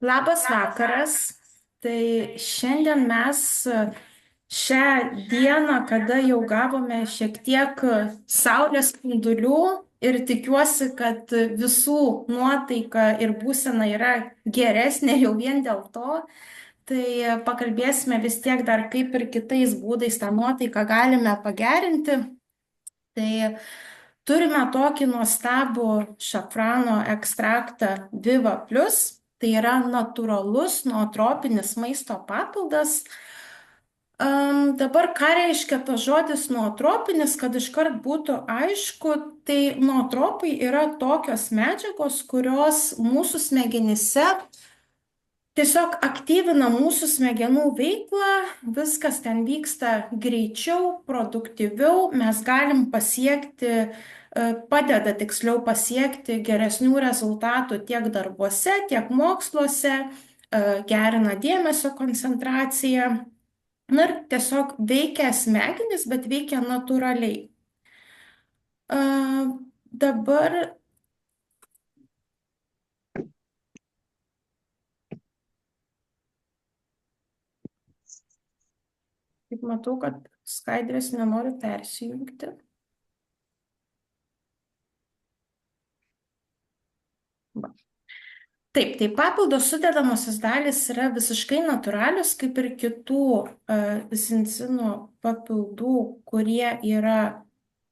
Labas vakaras. Tai šiandien mes šią dieną, kada jau gavome šiek tiek saulės spindulių ir tikiuosi, kad visų nuotaika ir būsena yra geresnė jau vien dėl to, tai pakalbėsime vis tiek dar kaip ir kitais būdais tą nuotaiką galime pagerinti. Tai turime tokį nuostabų šafrano ekstraktą Viva Plus. Tai yra natūralus nootropinis maisto papildas. Dabar ką reiškia tas žodis nootropinis, kad iškart būtų aišku, tai nootropai yra tokios medžiagos, kurios mūsų smegenyse tiesiog aktyvina mūsų smegenų veiklą, viskas ten vyksta greičiau, produktyviau, mes galim pasiekti, padeda tiksliau pasiekti geresnių rezultatų tiek darbuose, tiek moksluose, gerina dėmesio koncentraciją. Na ir tiesiog veikia smegenis, bet veikia natūraliai. Dabar kaip matau, kad skaidrės nenori persijungti. Va. Taip, tai papildo sudedamosios dalys yra visiškai natūralios, kaip ir kitų zincinų papildų, kurie yra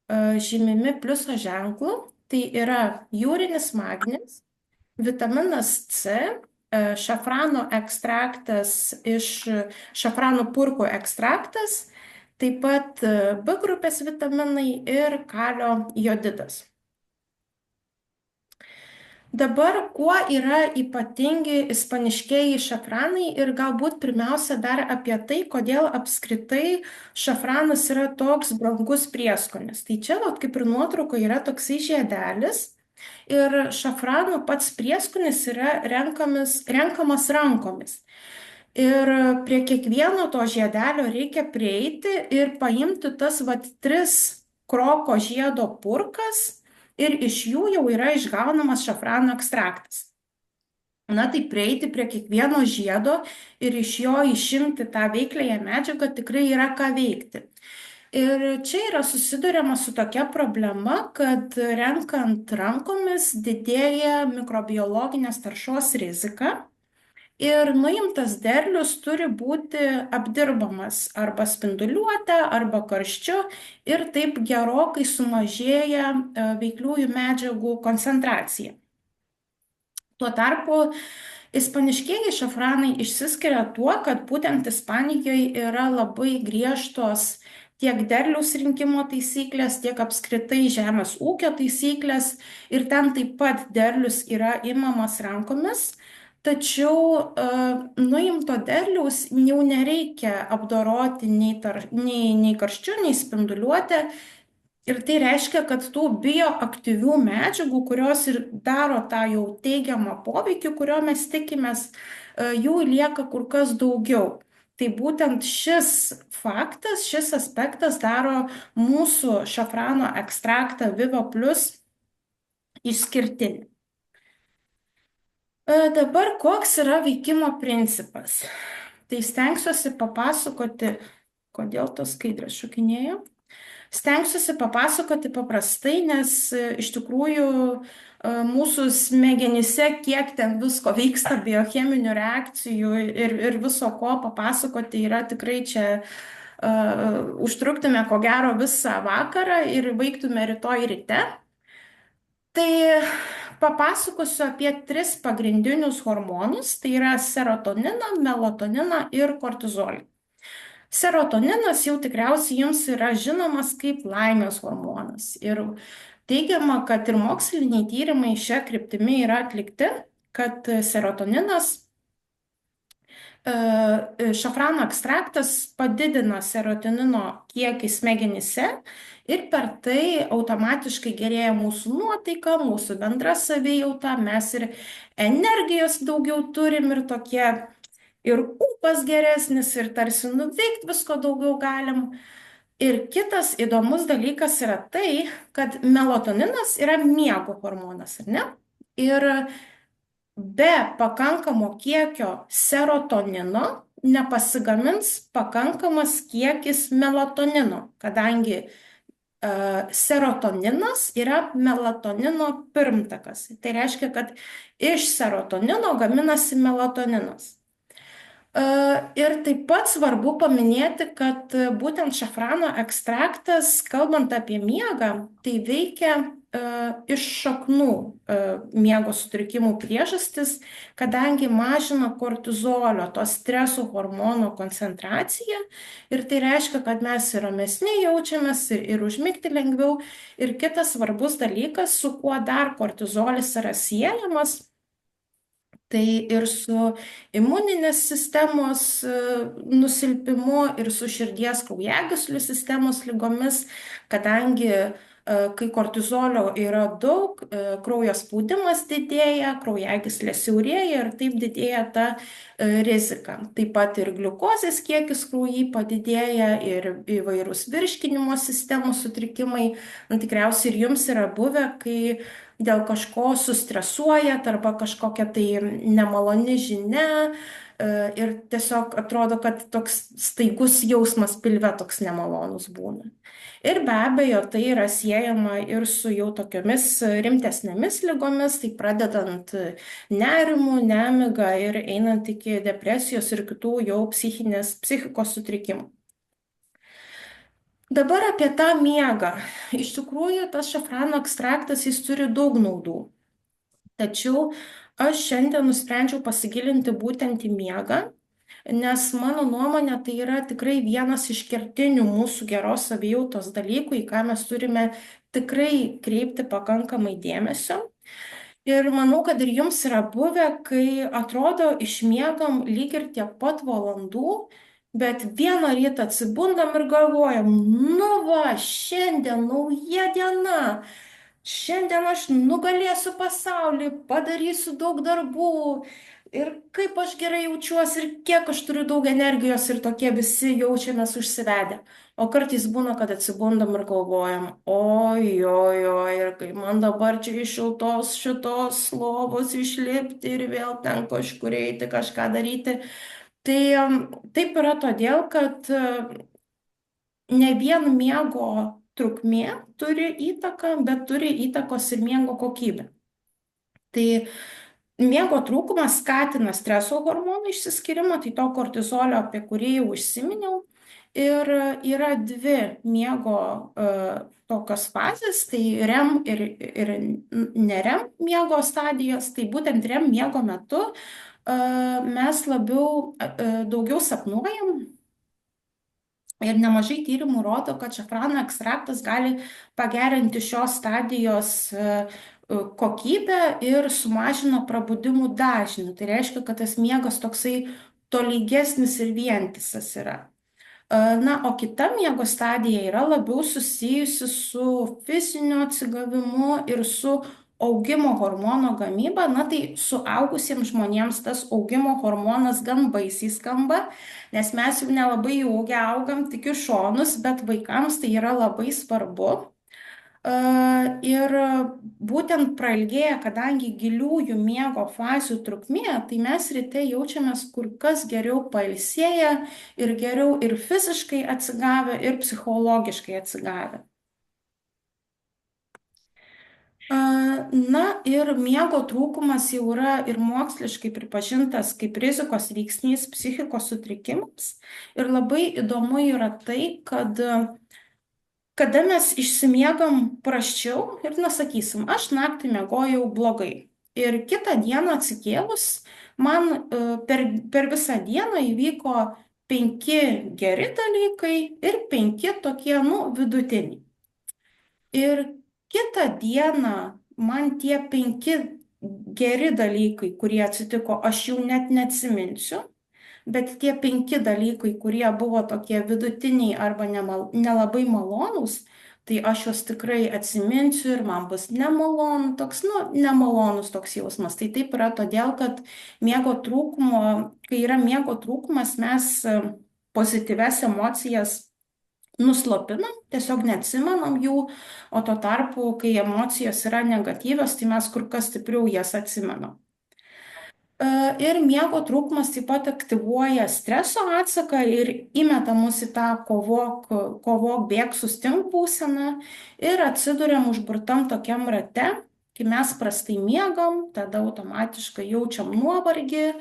žymimi pliuso ženklu. Tai yra jūrinis magnis, vitaminas C, šafrano ekstraktas iš šafrano purkų ekstraktas, taip pat B grupės vitaminai ir kalio jodidas. Dabar kuo yra ypatingi ispaniškieji šafranai ir galbūt pirmiausia dar apie tai, kodėl apskritai šafranas yra toks brangus prieskonis. Tai čia, kaip ir nuotraukoje, yra toksai žiedelis ir šafrano pats prieskonis yra renkamas rankomis. Ir prie kiekvieno to žiedelio reikia prieiti ir paimti tas tris kroko žiedo purkas ir iš jų jau yra išgaunamas šafrano ekstraktas. Na, tai prieiti prie kiekvieno žiedo ir iš jo išimti tą veikliąją medžiagą tikrai yra ką veikti. Ir čia yra susiduriama su tokia problema, kad renkant rankomis didėja mikrobiologinės taršos rizika. Ir nuimtas derlius turi būti apdirbamas arba spinduliuote, arba karščiu ir taip gerokai sumažėja veikliųjų medžiagų koncentracija. Tuo tarpu ispaniškieji šafranai išsiskiria tuo, kad būtent Ispanijoje yra labai griežtos tiek derliaus rinkimo taisyklės, tiek apskritai žemės ūkio taisyklės ir ten taip pat derlius yra imamas rankomis. Tačiau nuimto derliaus jau nereikia apdoroti nei karščiu, nei spinduliuotę. Ir tai reiškia, kad tų bioaktyvių medžiagų, kurios ir daro tą jau teigiamą poveikį, kurio mes tikimės, jų lieka kur kas daugiau. Tai būtent šis faktas, šis aspektas daro mūsų šafrano ekstraktą Viva Plus išskirtinį. Dabar koks yra veikimo principas? Tai stengsiuosi papasakoti, kodėl tos skaidrės šokinėjo. Stengsiuosi papasakoti paprastai, nes iš tikrųjų mūsų smegenyse kiek ten visko vyksta biocheminių reakcijų ir viso ko papasakoti yra tikrai čia užtruktume ko gero visą vakarą ir baigtume rytoj ryte. Tai papasakosiu apie tris pagrindinius hormonus, tai yra serotoniną, melatoniną ir kortizolį. Serotoninas jau tikriausiai jums yra žinomas kaip laimės hormonas. Ir teigiama, kad ir moksliniai tyrimai šią kryptimį yra atlikti, kad serotoninas, šafrano ekstraktas padidina serotonino kiekį smegenyse ir per tai automatiškai gerėja mūsų nuotaika, mūsų bendra savijauta, mes ir energijos daugiau turim ir tokie ir ūpas geresnis, ir tarsi nuveikti visko daugiau galim. Ir kitas įdomus dalykas yra tai, kad melatoninas yra miego hormonas, ar ne? Ir be pakankamo kiekio serotonino nepasigamins pakankamas kiekis melatonino, kadangi serotoninas yra melatonino pirmtakas. Tai reiškia, kad iš serotonino gaminasi melatoninas. Ir taip pat svarbu paminėti, kad būtent šafrano ekstraktas, kalbant apie miegą, tai veikia iš šaknų miego sutrikimų priežastis, kadangi mažina kortizolio, to streso hormono koncentraciją ir tai reiškia, kad mes ir ramesni jaučiamės ir užmigti lengviau. Ir kitas svarbus dalykas, su kuo dar kortizolis yra siejamas, tai ir su imuninės sistemos nusilpimu, ir su širdies kraujagyslių sistemos lygomis, kadangi kai kortizolio yra daug, kraujo spaudimas didėja, kraujagyslės siaurėja ir taip didėja ta rizika. Taip pat ir gliukozės kiekis kraujy padidėja ir įvairūs virškinimo sistemos sutrikimai. Na, tikriausiai ir jums yra buvę, kai dėl kažko sustresuojat arba kažkokia tai nemaloni žinia ir tiesiog atrodo, kad toks staigus jausmas pilve toks nemalonus būna. Ir be abejo, tai yra siejama ir su jau tokiomis rimtesnėmis ligomis, tai pradedant nerimu, nemiga ir einant iki depresijos ir kitų jau psichikos sutrikimų. Dabar apie tą miegą. Iš tikrųjų, tas šafrano ekstraktas, jis turi daug naudų. Tačiau aš šiandien nusprendžiau pasigilinti būtent į miegą, nes mano nuomonė tai yra tikrai vienas iš kertinių mūsų geros savijautos dalykų, į ką mes turime tikrai kreipti pakankamai dėmesio. Ir manau, kad ir jums yra buvę, kai atrodo išmiegam lyg ir tiek pat valandų, bet vieną rytą atsibundam ir galvojam, nu va, šiandien nauja diena, šiandien aš nugalėsiu pasaulį, padarysiu daug darbų ir kaip aš gerai jaučiuosi ir kiek aš turiu daug energijos ir tokie visi jaučiamės užsivedę. O kartais būna, kad atsibundam ir galvojam, oi, ir kai man dabar čia iš šiltos šitos lovos išlipti ir vėl ten kažkur eiti, kažką daryti. Tai taip yra todėl, kad ne vien miego trukmė turi įtaką, bet turi įtakos ir miego kokybė. Tai miego trūkumas skatina streso hormonų išsiskyrimą, tai to kortizolio, apie kurį jau užsiminiau. Ir yra dvi miego tokios fazės, tai REM ir nerem miego stadijos. Tai būtent REM miego metu mes daugiau sapnuojam. Ir nemažai tyrimų rodo, kad šafrano ekstraktas gali pagerinti šios stadijos kokybę ir sumažina prabudimų dažnį. Tai reiškia, kad tas miegas toksai tolygesnis ir vientisas yra. Na, o kita miego stadija yra labiau susijusi su fiziniu atsigavimu ir su augimo hormono gamyba. Na, tai suaugusiems žmonėms tas augimo hormonas gan baisiai skamba, nes mes jau nelabai augia augam tik iš šonus, bet vaikams tai yra labai svarbu. Ir būtent prailgėja, kadangi giliųjų miego fazių trukmė, tai mes ryte jaučiamės kur kas geriau pailsėję ir geriau ir fiziškai atsigavę, ir psichologiškai atsigavę. Na ir miego trūkumas jau yra ir moksliškai pripažintas kaip rizikos veiksnys psichikos sutrikimams. Ir labai įdomu yra tai, kad kada mes išsimiegam prasčiau ir nesakysim, aš naktį miegojau blogai. Ir kitą dieną atsikėlus, man per visą dieną įvyko 5 geri dalykai ir 5 tokie, vidutiniai. Ir kitą dieną man tie 5 geri dalykai, kurie atsitiko, aš jau net neatsiminsiu. Bet tie 5 dalykai, kurie buvo tokie vidutiniai arba nelabai malonūs, tai aš juos tikrai atsiminsiu ir man bus nemalonu, nemalonus toks jausmas. Tai taip yra todėl, kad kai yra miego trūkumas, mes pozityves emocijas nuslopinam, tiesiog neatsimenam jų, o tuo tarpu, kai emocijos yra negatyvios, tai mes kur kas stipriau jas atsimenam. Ir miego trūkumas taip pat aktyvuoja streso atsaką ir įmeta mus į tą kovok, bėk, sustink būseną ir atsiduriam užburtam tokiam rate, kai mes prastai miegam, tada automatiškai jaučiam nuovargį,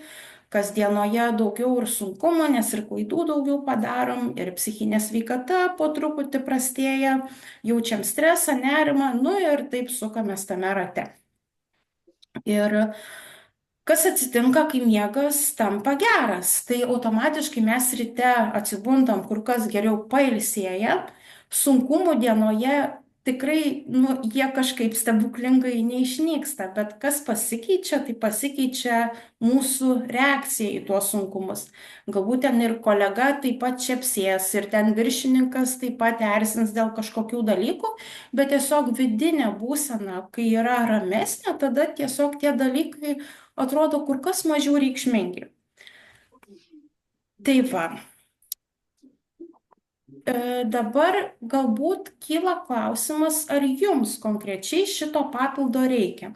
kasdienoje daugiau ir sunkumo, nes ir klaidų daugiau padarom, ir psichinė sveikata po truputį prastėja, jaučiam stresą, nerimą, nu ir taip sukamės tame rate. Ir kas atsitinka, kai miegas tampa geras? Tai automatiškai mes ryte atsibundam kur kas geriau pailsėję, sunkumų dienoje tikrai, nu, jie kažkaip stebuklingai neišnyksta, bet kas pasikeičia, tai pasikeičia mūsų reakcija į tuos sunkumus. Galbūt ten ir kolega taip pat čepsės, ir ten viršininkas taip pat erzins dėl kažkokių dalykų, bet tiesiog vidinė būsena, kai yra ramesnė, tada tiesiog tie dalykai atrodo kur kas mažiau reikšmingi. Tai va. Dabar galbūt kyla klausimas, ar jums konkrečiai šito papildo reikia.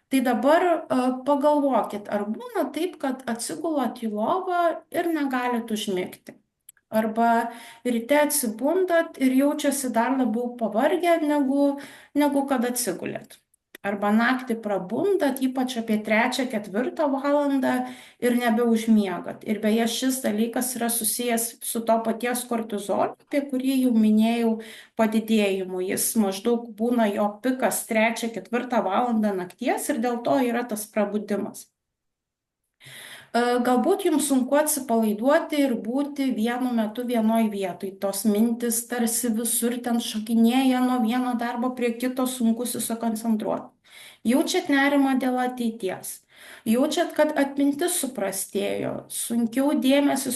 Tai dabar pagalvokit, ar būna taip, kad atsigulot į lovą ir negalit užmigti. Arba ryte atsibundat ir jaučiasi dar labiau pavargę, negu kad atsigulėt. Arba naktį prabundat, ypač apie 3-4 valandą ir nebeužmiegat. Ir beje, šis dalykas yra susijęs su to paties kortizoliu, apie kurį jau minėjau, padidėjimu. Jis maždaug būna jo pikas 3-4 valandą nakties ir dėl to yra tas prabudimas. Galbūt jums sunku atsipalaiduoti ir būti vienu metu vienoj vietoj. Tos mintis tarsi visur ten šokinėja nuo vieno darbo prie kito, sunku susikoncentruoti. Jaučiat nerimą dėl ateities. Jaučiat, kad atmintis suprastėjo, sunkiau dėmesį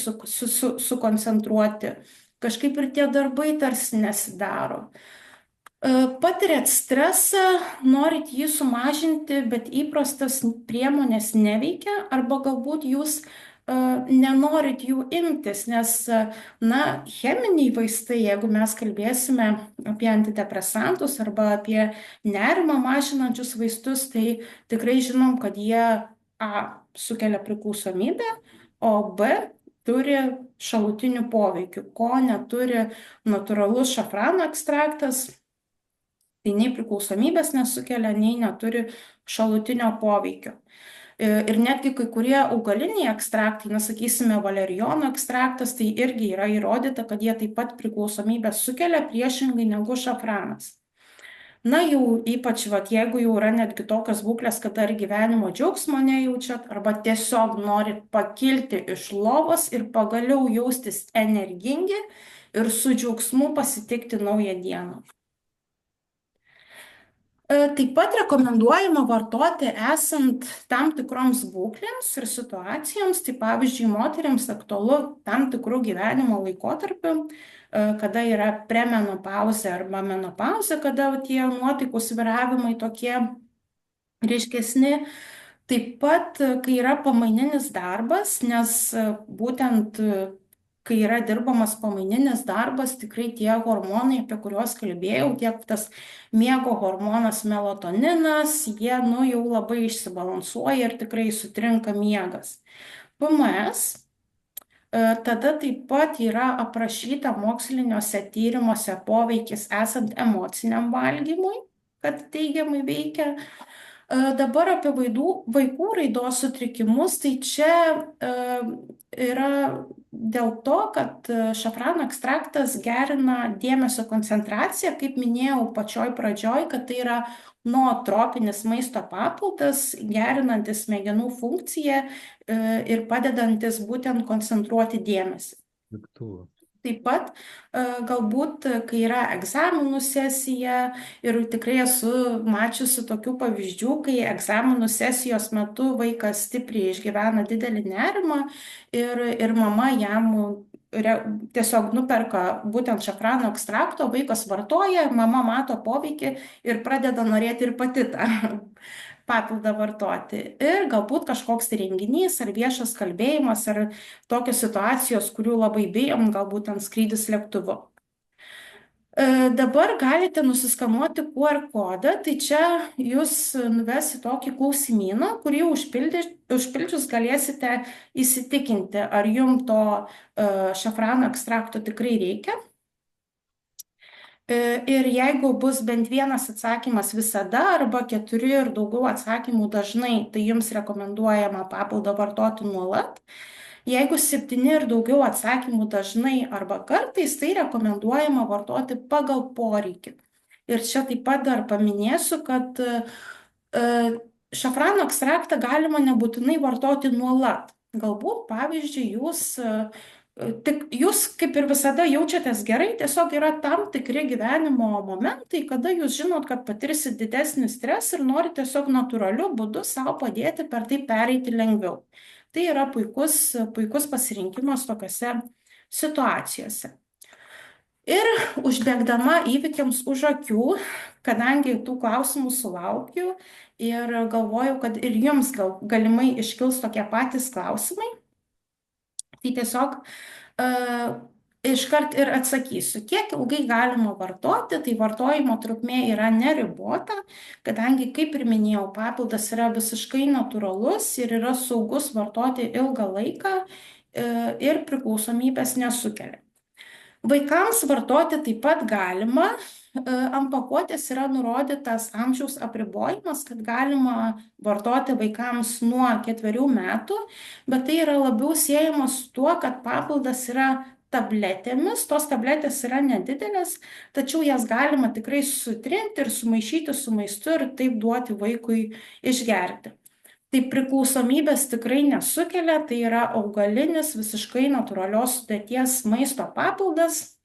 sukoncentruoti. Kažkaip ir tie darbai tarsi nesidaro. Patiriat stresą, norit jį sumažinti, bet įprastas priemonės neveikia, arba galbūt jūs nenorit jų imtis, nes, na, cheminiai vaistai, jeigu mes kalbėsime apie antidepresantus arba apie nerimą mažinančius vaistus, tai tikrai žinom, kad jie A sukelia priklausomybę, o B turi šalutinių poveikių, ko neturi natūralus šafrano ekstraktas. Tai nei priklausomybės nesukelia, nei neturi šalutinio poveikio. Ir netgi kai kurie augaliniai ekstraktai, na, sakysime, valerijono ekstraktas, tai irgi yra įrodyta, kad jie taip pat priklausomybę sukelia priešingai negu šafranas. Na, jau ypač, jeigu jau yra netgi tokios būklės, kad ar gyvenimo džiaugsmo nejaučiat, arba tiesiog norit pakilti iš lovos ir pagaliau jaustis energingi ir su džiaugsmu pasitikti naują dieną. Taip pat rekomenduojama vartoti esant tam tikroms būklėms ir situacijoms, tai pavyzdžiui, moteriams aktualu tam tikrų gyvenimo laikotarpių, kada yra premenopauzė arba menopauzė, kada tie nuotaikų svyravimai tokie ryškesni. Taip pat, kai yra pamaininis darbas, nes būtent kai yra dirbamas pamaininis darbas, tikrai tie hormonai, apie kuriuos kalbėjau, tiek tas miego hormonas melatoninas, jie jau labai išsibalansuoja ir tikrai sutrinka miegas. PMS tada taip pat yra aprašyta moksliniuose tyrimuose poveikis esant emociniam valgymui, kad teigiamai veikia. Dabar apie vaikų raidos sutrikimus, tai čia yra dėl to, kad šafrano ekstraktas gerina dėmesio koncentraciją, kaip minėjau pačioj pradžioj, kad tai yra nootropinis maisto papildas, gerinantis smegenų funkciją ir padedantis būtent koncentruoti dėmesį. Taip pat galbūt, kai yra egzaminų sesija, ir tikrai esu mačiusi tokių pavyzdžių, kai egzaminų sesijos metu vaikas stipriai išgyvena didelį nerimą ir mama jam tiesiog nuperka būtent šafrano ekstrakto, vaikas vartoja, mama mato poveikį ir pradeda norėti ir pati tą papildą vartoti. Ir galbūt kažkoks renginys ar viešas kalbėjimas ar tokios situacijos, kurių labai bijom, galbūt ant skrydis lėktuvu. Dabar galite nusiskanuoti QR kodą, tai čia jūs nuves į tokį klausimyną, kurį užpildžius galėsite įsitikinti, ar jums to šafrano ekstrakto tikrai reikia. Ir jeigu bus bent vienas atsakymas visada arba keturi ir daugiau atsakymų dažnai, tai jums rekomenduojama papildą vartoti nuolat. Jeigu septyni ir daugiau atsakymų dažnai arba kartais, tai rekomenduojama vartoti pagal poreikį. Ir čia taip pat dar paminėsiu, kad šafrano ekstraktą galima nebūtinai vartoti nuolat. Galbūt, pavyzdžiui, jūs kaip ir visada jaučiatės gerai, tiesiog yra tam tikri gyvenimo momentai, kada jūs žinot, kad patirsit didesnį stresą ir norite tiesiog natūraliu būdu savo padėti per tai pereiti lengviau. Tai yra puikus pasirinkimas tokiuose situacijose. Ir užbėgdama įvykiams už akių, kadangi tų klausimų sulaukiu ir galvoju, kad ir jums galimai iškils tokie patys klausimai, tai tiesiog iškart ir atsakysiu, kiek ilgai galima vartoti, tai vartojimo trukmė yra neribota, kadangi, kaip ir minėjau, papildas yra visiškai natūralus ir yra saugus vartoti ilgą laiką ir priklausomybės nesukelia. Vaikams vartoti taip pat galima. Ant pakuotės yra nurodytas amžiaus apribojimas, kad galima vartoti vaikams nuo 4 metų, bet tai yra labiau siejama su tuo, kad papildas yra tabletėmis, tos tabletės yra nedidelės, tačiau jas galima tikrai sutrinti ir sumaišyti su maistu ir taip duoti vaikui išgerti. Tai priklausomybės tikrai nesukelia, tai yra augalinis, visiškai natūralios sudėties maisto papildas.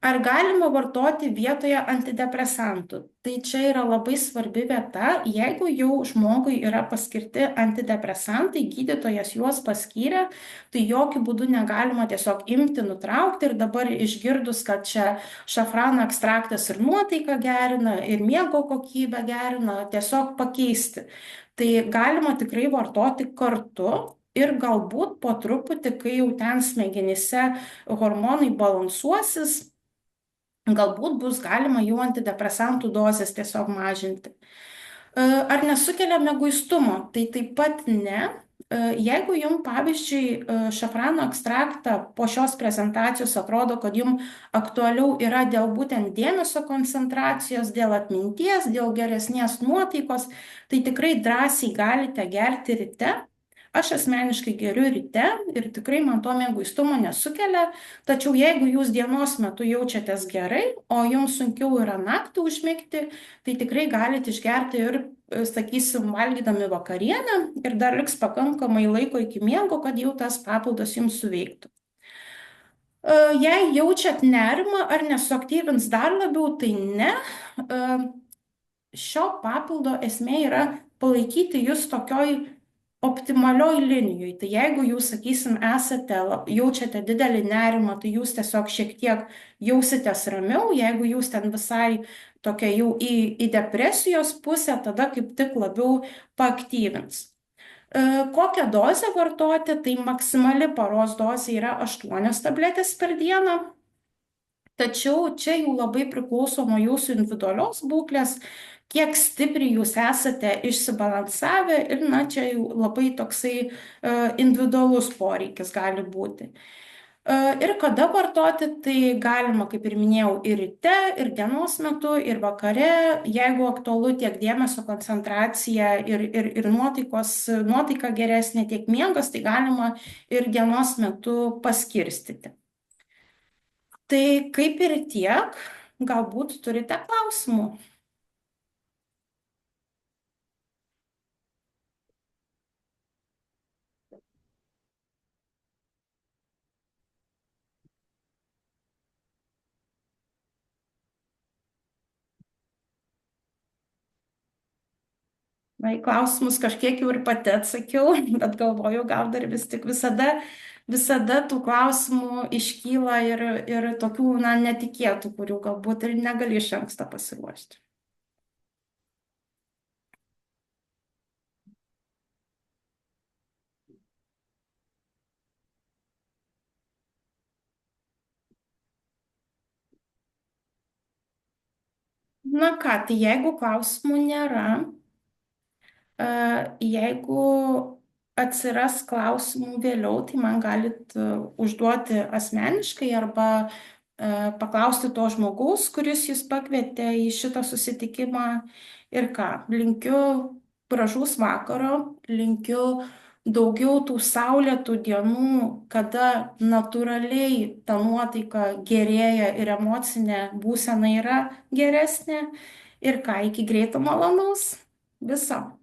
Ar galima vartoti vietoje antidepresantų? Tai čia yra labai svarbi vieta. Jeigu jau žmogui yra paskirti antidepresantai, gydytojas juos paskyrė, tai jokių būdų negalima tiesiog imti, nutraukti ir dabar išgirdus, kad čia šafrano ekstraktas ir nuotaiką gerina, ir miego kokybę gerina, tiesiog pakeisti. Tai galima tikrai vartoti kartu. Ir galbūt po truputį, kai jau ten smegenyse hormonai balansuosis, galbūt bus galima jų antidepresantų dozes tiesiog mažinti. Ar nesukelia mieguistumo? Tai taip pat ne. Jeigu jums, pavyzdžiui, šafrano ekstraktą po šios prezentacijos atrodo, kad jums aktualiau yra dėl būtent dėmesio koncentracijos, dėl atminties, dėl geresnės nuotaikos, tai tikrai drąsiai galite gerti ryte. Aš asmeniškai geriu ryte ir tikrai man to mieguistumo nesukelia, tačiau jeigu jūs dienos metu jaučiatės gerai, o jums sunkiau yra naktį užmigti, tai tikrai galite išgerti ir, sakysim, valgydami vakarienę ir dar liks pakankamai laiko iki miego, kad jau tas papildas jums suveiktų. Jei jaučiat nerimą ar nesuaktyvins dar labiau, tai ne. Šio papildo esmė yra palaikyti jūs tokioj optimalioj linijoj. Tai jeigu jūs, sakysim, jaučiate didelį nerimą, tai jūs tiesiog šiek tiek jausitės ramiau. Jeigu jūs ten visai tokia jau į depresijos pusę, tada kaip tik labiau paaktyvins. Kokią dozę vartoti? Tai maksimali paros dozė yra 8 tabletės per dieną. Tačiau čia jau labai priklauso nuo jūsų individualios būklės, kiek stipriai jūs esate išsibalansavę ir, na, čia jau labai toksai individualus poreikis gali būti. Ir kada vartoti, tai galima, kaip ir minėjau, ir ryte, ir dienos metu, ir vakare, jeigu aktualu tiek dėmesio koncentracija ir nuotaika geresnė, tiek miegas, tai galima ir dienos metu paskirstyti. Tai kaip ir tiek, galbūt turite klausimų. Na, į klausimus kažkiek jau ir pati atsakiau, bet galvoju, gal dar vis tik visada tų klausimų iškyla ir tokių, na, netikėtų, kurių galbūt ir negali iš anksto pasiruošti. Na ką, tai jeigu klausimų nėra, jeigu atsiras klausimų vėliau, tai man galit užduoti asmeniškai arba paklausti to žmogaus, kuris jūs pakvietė į šitą susitikimą. Ir ką, linkiu gražaus vakaro, linkiu daugiau tų saulėtų dienų, kada natūraliai ta nuotaika gerėja ir emocinė būsena yra geresnė. Ir ką, iki greito malonaus. Viso.